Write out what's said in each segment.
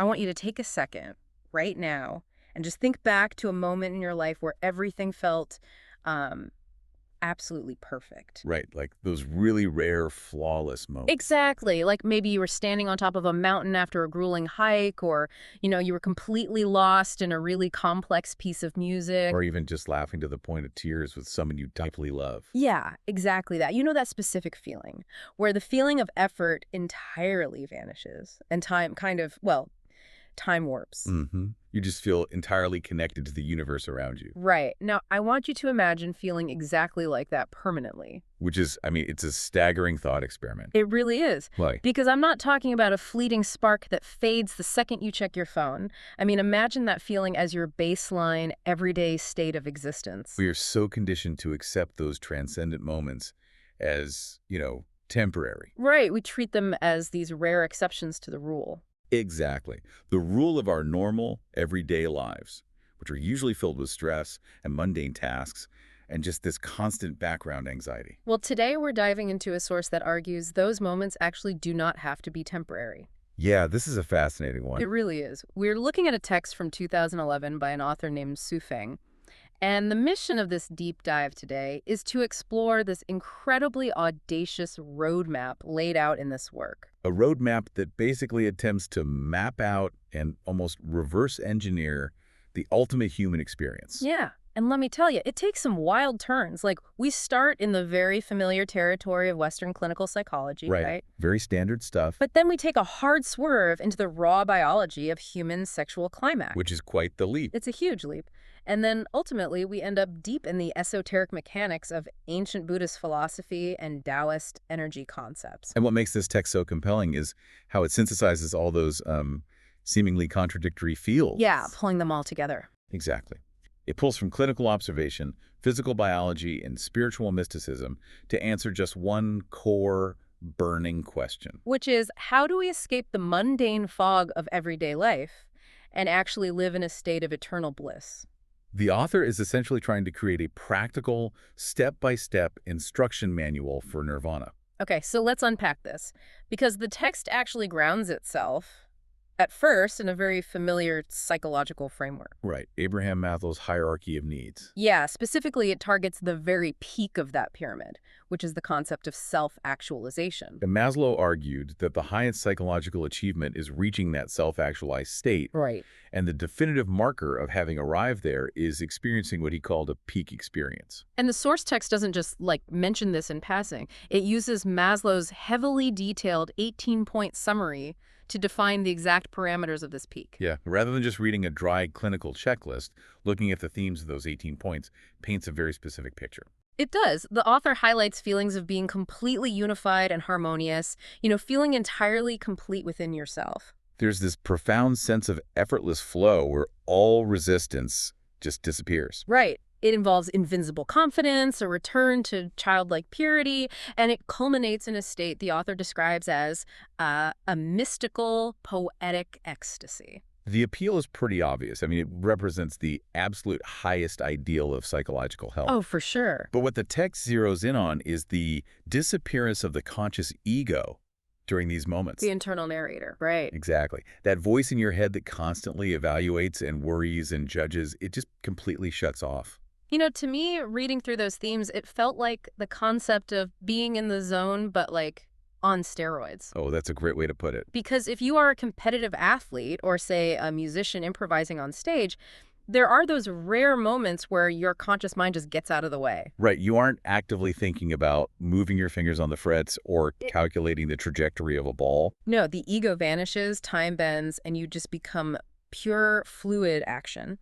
I want you to take a second right now and just think back to a moment in your life where everything felt um, absolutely perfect. Right, like those really rare, flawless moments. Exactly. Like maybe you were standing on top of a mountain after a grueling hike, or, you were completely lost in a really complex piece of music. Or even just laughing to the point of tears with someone you deeply love. Yeah, exactly that. You know that specific feeling where the feeling of effort entirely vanishes and time kind of, well, time warps. You just feel entirely connected to the universe around you. Right. Now, I want you to imagine feeling exactly like that permanently. Which is, I mean, it's a staggering thought experiment. It really is. Why? Because I'm not talking about a fleeting spark that fades the second you check your phone. I mean, imagine that feeling as your baseline, everyday state of existence. We are so conditioned to accept those transcendent moments as, temporary. Right. We treat them as these rare exceptions to the rule. Exactly. The rule of our normal, everyday lives, which are usually filled with stress and mundane tasks and just this constant background anxiety. Well, today we're diving into a source that argues those moments actually do not have to be temporary. Yeah, this is a fascinating It one. really is. We're looking at a text from 2011 by an author named Su Feng. And the mission of this deep dive today is to explore this incredibly audacious roadmap laid out in this work. A roadmap that basically attempts to map out and almost reverse engineer the ultimate human experience. Yeah. And let me tell you, it takes some wild turns. Like, we start in the very familiar territory of Western clinical psychology, right? Very standard stuff. But then we take a hard swerve into the raw biology of human sexual climax. Which is quite the leap. It's a huge leap. And then ultimately we end up deep in the esoteric mechanics of ancient Buddhist philosophy and Taoist energy concepts. And what makes this text so compelling is how it synthesizes all those seemingly contradictory fields. Yeah, pulling them all together. Exactly. It pulls from clinical observation, physical biology, and spiritual mysticism to answer just one core, burning question. Which is, how do we escape the mundane fog of everyday life and actually live in a state of eternal bliss? The author is essentially trying to create a practical, step-by-step instruction manual for nirvana. Okay, so let's unpack this, because the text actually grounds itself, at first, in a very familiar psychological framework. Right. Abraham Maslow's hierarchy of needs. Yeah, specifically, it targets the very peak of that pyramid, which is the concept of self-actualization. And Maslow argued that the highest psychological achievement is reaching that self-actualized state. Right. And the definitive marker of having arrived there is experiencing what he called a peak experience. And the source text doesn't just, mention this in passing. It uses Maslow's heavily detailed 18-point summary to define the exact parameters of this peak. Yeah, rather than just reading a dry clinical checklist, looking at the themes of those 18 points paints a very specific picture. It does. The author highlights feelings of being completely unified and harmonious, feeling entirely complete within yourself. There's this profound sense of effortless flow where all resistance just disappears. Right. It involves invincible confidence, a return to childlike purity, and it culminates in a state the author describes as a mystical, poetic ecstasy. The appeal is pretty obvious. I mean, it represents the absolute highest ideal of psychological health. Oh, for sure. But what the text zeroes in on is the disappearance of the conscious ego during these moments. The internal narrator, right. Exactly. That voice in your head that constantly evaluates and worries and judges, it just completely shuts off. To me, reading through those themes, it felt like the concept of being in the zone, but on steroids. Oh, that's a great way to put it. Because if you are a competitive athlete or, say, a musician improvising on stage, there are those rare moments where your conscious mind just gets out of the way. Right. You aren't actively thinking about moving your fingers on the frets or calculating the trajectory of a ball. No, the ego vanishes, time bends, and you just become pure fluid action.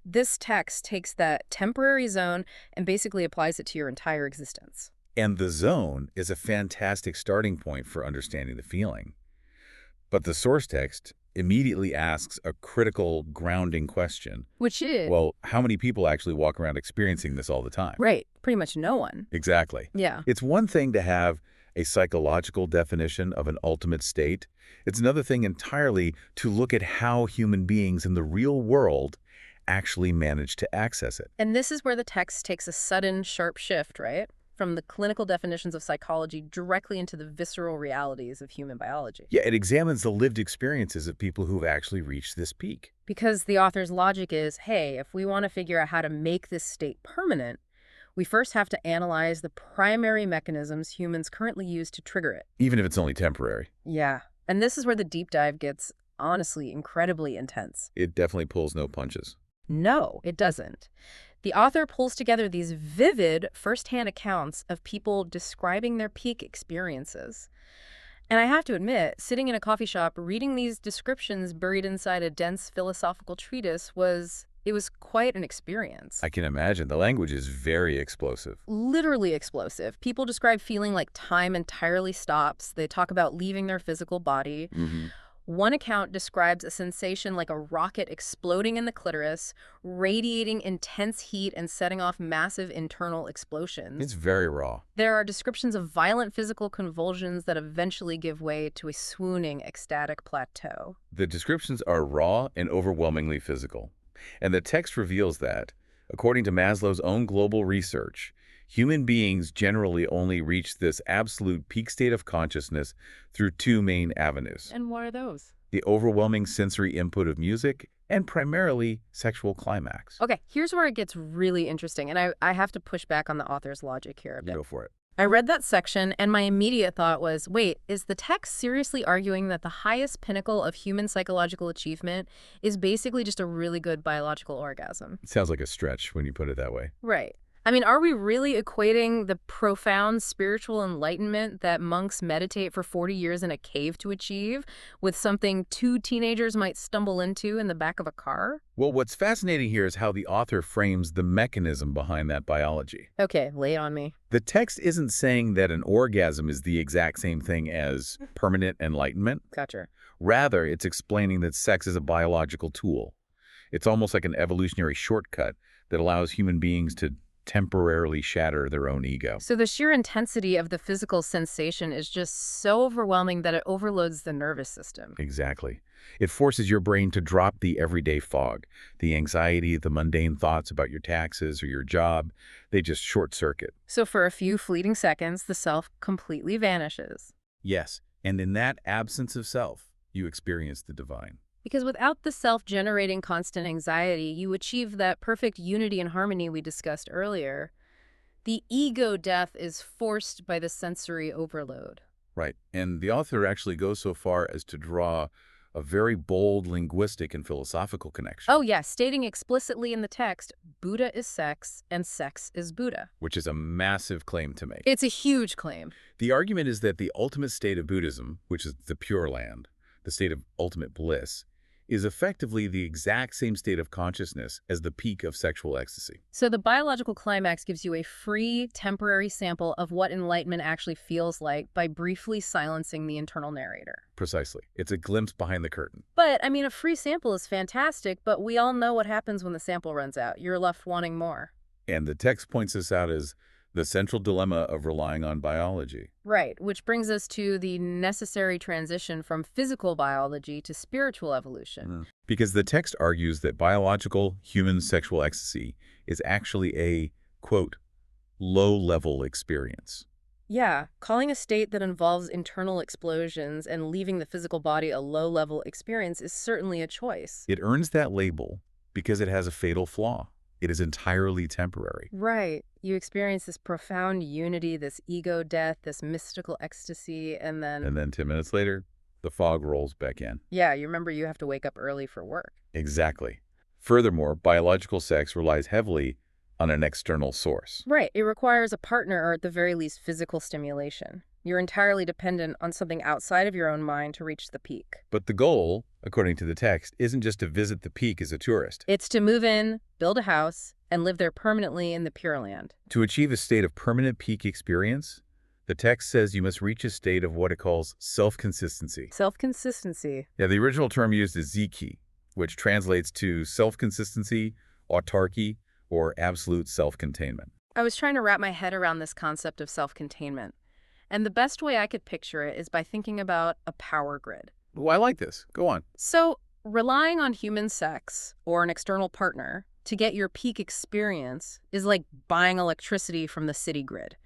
This text takes that temporary zone and basically applies it to your entire existence. And the zone is a fantastic starting point for understanding the feeling. But the source text immediately asks a critical grounding question. Which is? Well, how many people actually walk around experiencing this all the time? Right. Pretty much no one. Exactly. Yeah. It's one thing to have a psychological definition of an ultimate state. It's another thing entirely to look at how human beings in the real world actually manage to access it. And this is where the text takes a sudden, sharp shift, right? from the clinical definitions of psychology directly into the visceral realities of human biology. Yeah, it examines the lived experiences of people who've actually reached this peak. Because the author's logic is, hey, if we want to figure out how to make this state permanent, we first have to analyze the primary mechanisms humans currently use to trigger it. Even if it's only temporary. Yeah. And this is where the deep dive gets, honestly, incredibly intense. It definitely pulls no punches. No, it doesn't. The author pulls together these vivid firsthand accounts of people describing their peak experiences. And I have to admit, sitting in a coffee shop reading these descriptions buried inside a dense philosophical treatise was quite an experience. I can imagine. The language is very explosive. Literally explosive. People describe feeling like time entirely stops. They talk about leaving their physical body. One account describes a sensation like a rocket exploding in the clitoris, radiating intense heat and setting off massive internal explosions. It's very raw. There are descriptions of violent physical convulsions that eventually give way to a swooning, ecstatic plateau. The descriptions are raw and overwhelmingly physical. And the text reveals that, according to Maslow's own global research, human beings generally only reach this absolute peak state of consciousness through two main avenues. And what are those? The overwhelming sensory input of music and primarily sexual climax. Okay, here's where it gets really interesting, and I have to push back on the author's logic here a bit. Go for it. I read that section, and my immediate thought was, wait, is the text seriously arguing that the highest pinnacle of human psychological achievement is basically just a really good biological orgasm? It sounds like a stretch when you put it that way. Right. I mean, are we really equating the profound spiritual enlightenment that monks meditate for 40 years in a cave to achieve with something two teenagers might stumble into in the back of a car? Well, what's fascinating here is how the author frames the mechanism behind that biology. Okay, lay it on me. The text isn't saying that an orgasm is the exact same thing as permanent enlightenment. Gotcha. Rather, it's explaining that sex is a biological tool. It's almost like an evolutionary shortcut that allows human beings to temporarily shatter their own ego. So the sheer intensity of the physical sensation is just so overwhelming that it overloads the nervous system. Exactly. It forces your brain to drop the everyday fog, the anxiety, the mundane thoughts about your taxes or your job. They just short circuit. So for a few fleeting seconds, the self completely vanishes. Yes, and in that absence of self, you experience the divine. Because without the self-generating constant anxiety, you achieve that perfect unity and harmony we discussed earlier. The ego death is forced by the sensory overload. Right, and the author actually goes so far as to draw a very bold linguistic and philosophical connection. Oh yeah, stating explicitly in the text, Buddha is sex and sex is Buddha. Which is a massive claim to make. It's a huge claim. The argument is that the ultimate state of Buddhism, which is the Pure Land, the state of ultimate bliss, is effectively the exact same state of consciousness as the peak of sexual ecstasy. So the biological climax gives you a free, temporary sample of what enlightenment actually feels like by briefly silencing the internal narrator. Precisely. It's a glimpse behind the curtain. But, I mean, a free sample is fantastic, but we all know what happens when the sample runs out. You're left wanting more. And the text points this out as the central dilemma of relying on biology. Right, which brings us to the necessary transition from physical biology to spiritual evolution. Because the text argues that biological human sexual ecstasy is actually a, quote, low-level experience. Yeah, calling a state that involves internal explosions and leaving the physical body a low-level experience is certainly a choice. It earns that label because it has a fatal flaw. It is entirely temporary. Right. You experience this profound unity, this ego death, this mystical ecstasy, and then... And then 10 minutes later, the fog rolls back in. Yeah, you remember you have to wake up early for work. Exactly. Furthermore, biological sex relies heavily on an external source. Right. It requires a partner or at the very least physical stimulation. You're entirely dependent on something outside of your own mind to reach the peak. But the goal, according to the text, isn't just to visit the peak as a tourist. It's to move in, build a house, and live there permanently in the Pure Land. To achieve a state of permanent peak experience, the text says you must reach a state of what it calls self-consistency. Self-consistency. Yeah, the original term used is ziki, which translates to self-consistency, autarky, or absolute self-containment. I was trying to wrap my head around this concept of self-containment. And the best way I could picture it is by thinking about a power grid. Well, I like this. Go on. So, relying on human sex or an external partner to get your peak experience is like buying electricity from the city grid.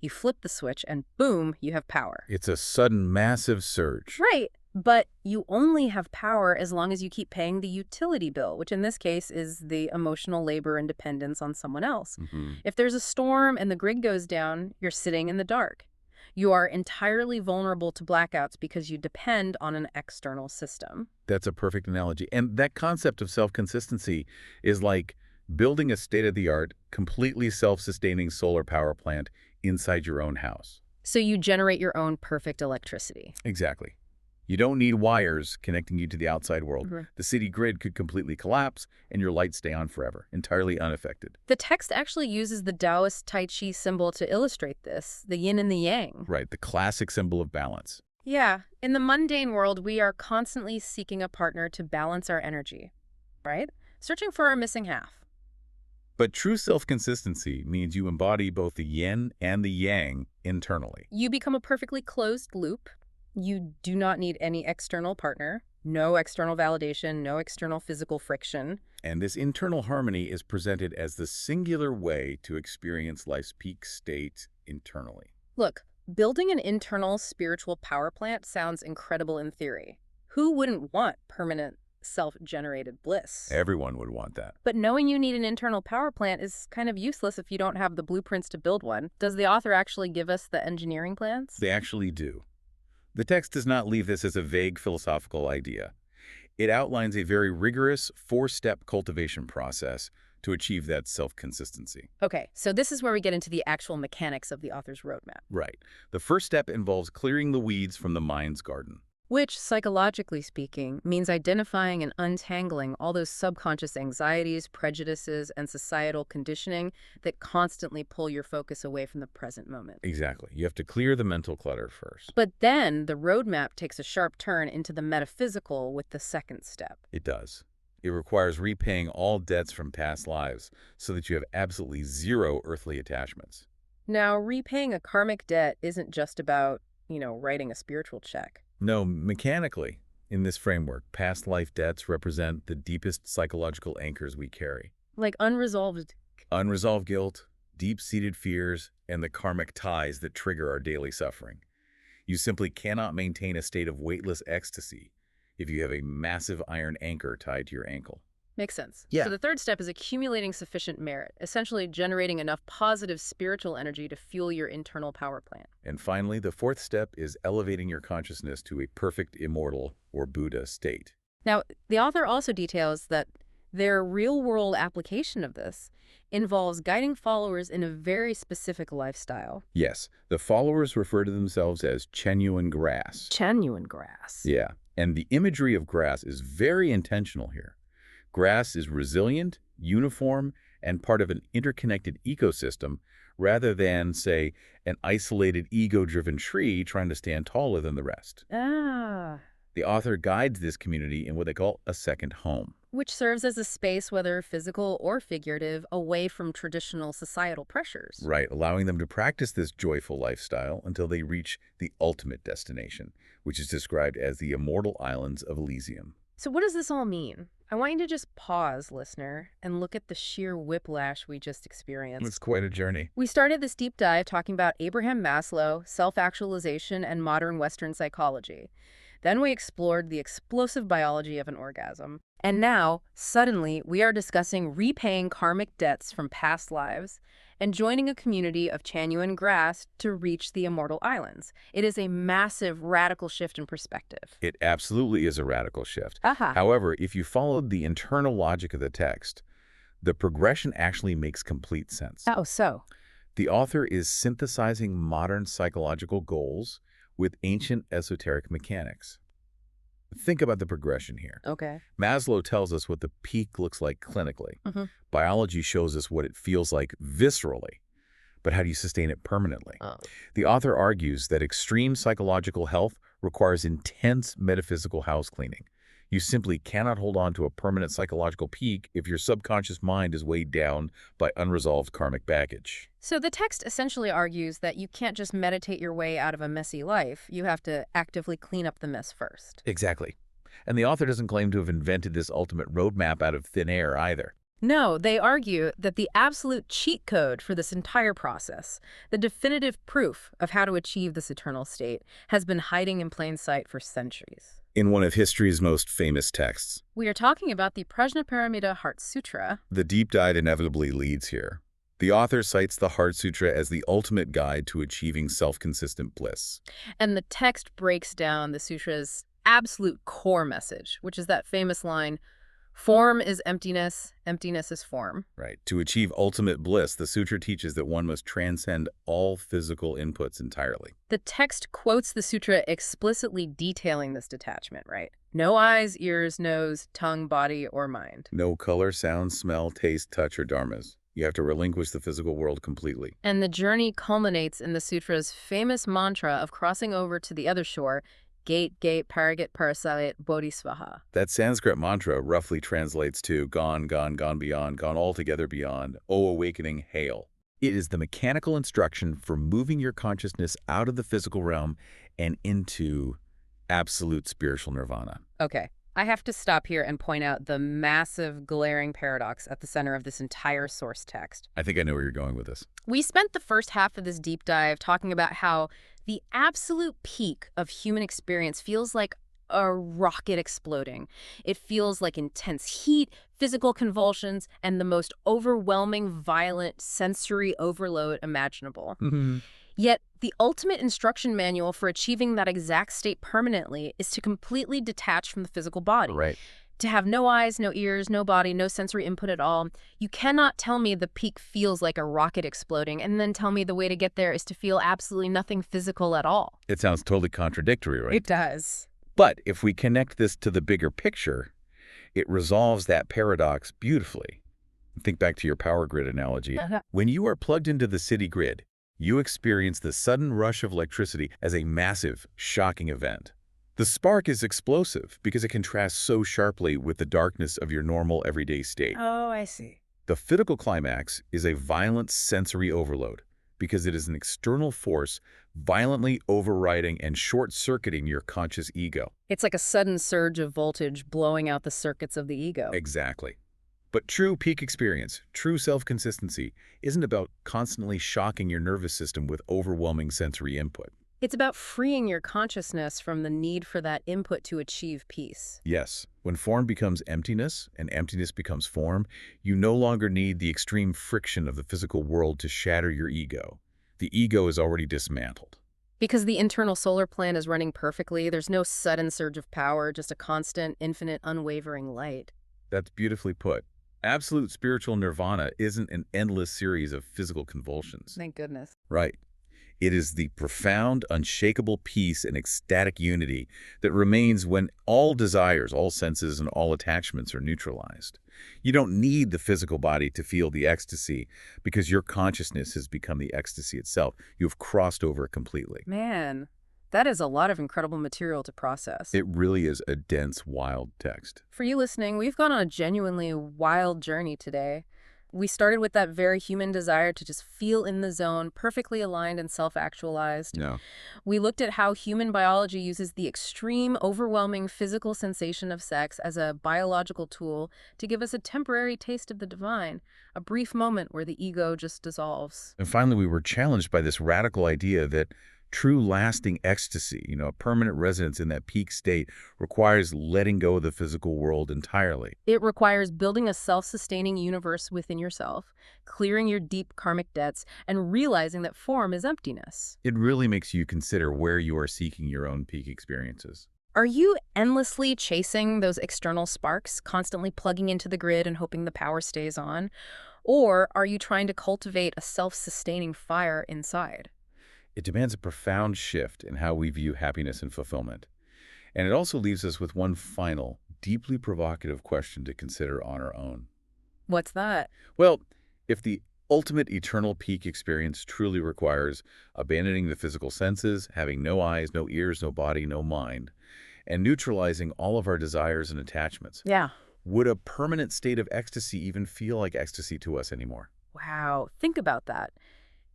You flip the switch and boom, you have power. It's a sudden massive surge. Right, but you only have power as long as you keep paying the utility bill, which in this case is the emotional labor and dependence on someone else. If there's a storm and the grid goes down, you're sitting in the dark. You are entirely vulnerable to blackouts because you depend on an external system. That's a perfect analogy. And that concept of self-consistency is like building a state-of-the-art, completely self-sustaining solar power plant inside your own house. So you generate your own perfect electricity. Exactly. You don't need wires connecting you to the outside world. Mhm. The city grid could completely collapse and your lights stay on forever, entirely unaffected. The text actually uses the Taoist Tai Chi symbol to illustrate this, the yin and the yang. Right, the classic symbol of balance. Yeah, in the mundane world, we are constantly seeking a partner to balance our energy, right? Searching for our missing half. But true self-consistency means you embody both the yin and the yang internally. You become a perfectly closed loop. You do not need any external partner, no external validation, no external physical friction. And this internal harmony is presented as the singular way to experience life's peak state internally. Look, building an internal spiritual power plant sounds incredible in theory. Who wouldn't want permanent self-generated bliss? Everyone would want that. But knowing you need an internal power plant is kind of useless if you don't have the blueprints to build one. Does the author actually give us the engineering plans? They actually do. The text does not leave this as a vague philosophical idea. It outlines a very rigorous four-step cultivation process to achieve that self-consistency. Okay, so this is where we get into the actual mechanics of the author's roadmap. Right. The first step involves clearing the weeds from the mind's garden. Which, psychologically speaking, means identifying and untangling all those subconscious anxieties, prejudices, and societal conditioning that constantly pull your focus away from the present moment. Exactly. You have to clear the mental clutter first. But then the roadmap takes a sharp turn into the metaphysical with the second step. It does. It requires repaying all debts from past lives so that you have absolutely zero earthly attachments. Now, repaying a karmic debt isn't just about, writing a spiritual check. No, mechanically, in this framework, past life debts represent the deepest psychological anchors we carry. Like unresolved. Unresolved guilt, deep-seated fears, and the karmic ties that trigger our daily suffering. You simply cannot maintain a state of weightless ecstasy if you have a massive iron anchor tied to your ankle. Makes sense. Yeah. So the third step is accumulating sufficient merit, essentially generating enough positive spiritual energy to fuel your internal power plant. And finally, the fourth step is elevating your consciousness to a perfect immortal or Buddha state. Now, the author also details that their real-world application of this involves guiding followers in a very specific lifestyle. Yes, the followers refer to themselves as Chanyuan grass. Chanyuan grass. Yeah, and the imagery of grass is very intentional here. Grass is resilient, uniform, and part of an interconnected ecosystem rather than, say, an isolated ego-driven tree trying to stand taller than the rest. Ah. The author guides this community in what they call a second home. Which serves as a space, whether physical or figurative, away from traditional societal pressures. Right, allowing them to practice this joyful lifestyle until they reach the ultimate destination, which is described as the immortal islands of Elysium. So what does this all mean? I want you to just pause, listener, and look at the sheer whiplash we just experienced. It's quite a journey. We started this deep dive talking about Abraham Maslow, self-actualization, and modern Western psychology. Then we explored the explosive biology of an orgasm. And now, suddenly, we are discussing repaying karmic debts from past lives and joining a community of Chanyuan grass to reach the immortal islands. It is a massive, radical shift in perspective. It absolutely is a radical shift. Aha. However, if you followed the internal logic of the text, the progression actually makes complete sense. Oh, so? The author is synthesizing modern psychological goals with ancient esoteric mechanics. Think about the progression here. Okay. Maslow tells us what the peak looks like clinically. Mm-hmm. Biology shows us what it feels like viscerally. But how do you sustain it permanently? Oh. The author argues that extreme psychological health requires intense metaphysical house cleaning. You simply cannot hold on to a permanent psychological peak if your subconscious mind is weighed down by unresolved karmic baggage. So the text essentially argues that you can't just meditate your way out of a messy life. You have to actively clean up the mess first. Exactly. And the author doesn't claim to have invented this ultimate roadmap out of thin air either. No, they argue that the absolute cheat code for this entire process, the definitive proof of how to achieve this eternal state, has been hiding in plain sight for centuries. In one of history's most famous texts, We are talking about the Prajnaparamita Heart Sutra. the deep dive inevitably leads here. The author cites the Heart Sutra as the ultimate guide to achieving self-consistent bliss. And the text breaks down the sutra's absolute core message, which is that famous line, form is emptiness, emptiness is form. Right. To achieve ultimate bliss, the sutra teaches that one must transcend all physical inputs entirely. The text quotes the sutra explicitly detailing this detachment, right? No eyes, ears, nose, tongue, body, or mind. No color, sound, smell, taste, touch, or dharmas. You have to relinquish the physical world completely. And the journey culminates in the sutra's famous mantra of crossing over to the other shore, gate, gate, paragate, parasalit, bodhisvaha. That Sanskrit mantra roughly translates to gone, gone, gone beyond, gone altogether beyond, O awakening, hail. It is the mechanical instruction for moving your consciousness out of the physical realm and into absolute spiritual nirvana. Okay, I have to stop here and point out the massive, glaring paradox at the center of this entire source text. I think I know where you're going with this. We spent the first half of this deep dive talking about how the absolute peak of human experience feels like a rocket exploding. It feels like intense heat, physical convulsions, and the most overwhelming, violent sensory overload imaginable. Yet, the ultimate instruction manual for achieving that exact state permanently is to completely detach from the physical body. Right. To have no eyes, no ears, no body, no sensory input at all. You cannot tell me the peak feels like a rocket exploding and then tell me the way to get there is to feel absolutely nothing physical at all. It sounds totally contradictory, right? It does. But if we connect this to the bigger picture, it resolves that paradox beautifully. Think back to your power grid analogy. When you are plugged into the city grid, you experience the sudden rush of electricity as a massive, shocking event. The spark is explosive because it contrasts so sharply with the darkness of your normal everyday state. Oh, I see. The physical climax is a violent sensory overload because it is an external force violently overriding and short-circuiting your conscious ego. It's like a sudden surge of voltage blowing out the circuits of the ego. Exactly. But true peak experience, true self-consistency, isn't about constantly shocking your nervous system with overwhelming sensory input. It's about freeing your consciousness from the need for that input to achieve peace. Yes, when form becomes emptiness and emptiness becomes form, you no longer need the extreme friction of the physical world to shatter your ego. The ego is already dismantled. Because the internal solar plan is running perfectly, there's no sudden surge of power, just a constant, infinite, unwavering light. That's beautifully put. Absolute spiritual nirvana isn't an endless series of physical convulsions. Thank goodness. Right. It is the profound, unshakable peace and ecstatic unity that remains when all desires, all senses, and all attachments are neutralized. You don't need the physical body to feel the ecstasy because your consciousness has become the ecstasy itself. You've crossed over it completely. Man, that is a lot of incredible material to process. It really is a dense, wild text. For you listening, we've gone on a genuinely wild journey today. We started with that very human desire to just feel in the zone, perfectly aligned and self-actualized. No. We looked at how human biology uses the extreme, overwhelming physical sensation of sex as a biological tool to give us a temporary taste of the divine, a brief moment where the ego just dissolves. And finally, we were challenged by this radical idea that true lasting ecstasy, a permanent residence in that peak state, requires letting go of the physical world entirely. It requires building a self-sustaining universe within yourself, clearing your deep karmic debts, and realizing that form is emptiness. It really makes you consider where you are seeking your own peak experiences. Are you endlessly chasing those external sparks, constantly plugging into the grid and hoping the power stays on? Or are you trying to cultivate a self-sustaining fire inside? It demands a profound shift in how we view happiness and fulfillment. And it also leaves us with one final, deeply provocative question to consider on our own. What's that? Well, if the ultimate eternal peak experience truly requires abandoning the physical senses, having no eyes, no ears, no body, no mind, and neutralizing all of our desires and attachments, Yeah. would a permanent state of ecstasy even feel like ecstasy to us anymore? Wow. Think about that.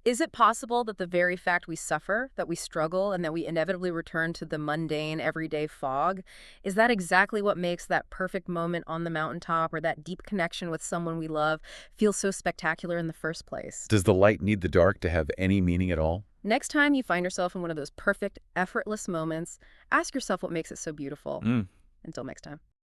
Is it possible that the very fact we suffer, that we struggle, and that we inevitably return to the mundane, everyday fog, is that exactly what makes that perfect moment on the mountaintop or that deep connection with someone we love feel so spectacular in the first place? Does the light need the dark to have any meaning at all? Next time you find yourself in one of those perfect, effortless moments, ask yourself what makes it so beautiful. Mm. Until next time.